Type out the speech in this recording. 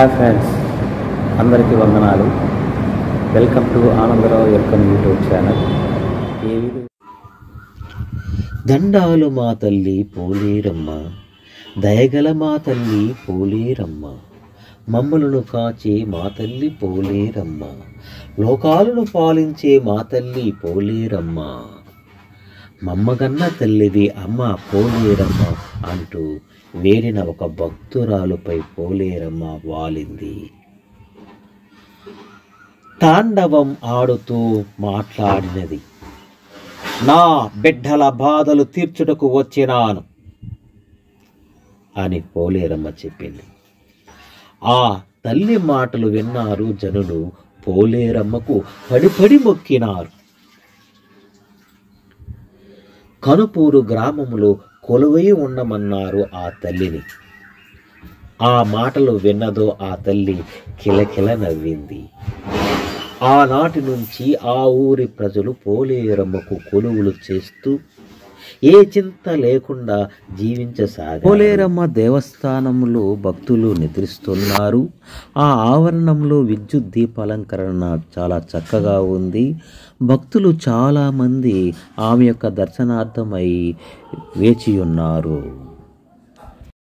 Hi friends, అందరికీ వందనాలు. Welcome to Anandarao welcome YouTube channel. దండాలు మా తల్లి పోలేరమ్మ, దయగల మా తల్లి పోలేరమ్మ, మమ్మలను కాచే మా తల్లి పోలేరమ్మ, లోకాలను పాలించే మా తల్లి పోలేరమ్మ, మమ్మగన్న తల్లివి అమ్మ పోలేరమ్మ అంటూ వేరిన ఒక భక్తురాలుపై పోలేరమ్మ వాలింది. తాండవం ఆడుతూ మాట్లాడినది, నా బిడ్డల బాధలు తీర్చుటకు వచ్చినాను అని పోలేరమ్మ చెప్పింది. ఆ తల్లి మాటలు విన్నారు జనులు. పోలేరమ్మకు పడి మొక్కినారు. కనుపూరు గ్రామములో కొలువై ఉండమన్నారు ఆ తల్లిని. ఆ మాటలు విన్నదో ఆ తల్లి కిలకిల నవ్వింది. ఆనాటి నుంచి ఆ ఊరి ప్రజలు పోలేరమ్మకు కొలువులు చేస్తూ ఏ చింత లేకుండా జీవించసాగారు. పోలేరమ్మ దేవస్థానంలో భక్తులు నిద్రిస్తున్నారు. ఆ ఆవరణంలో విద్యుత్ దీపాలంకరణ చాలా చక్కగా ఉంది. భక్తులు చాలామంది ఆమె యొక్క దర్శనార్థమై వేచి ఉన్నారు.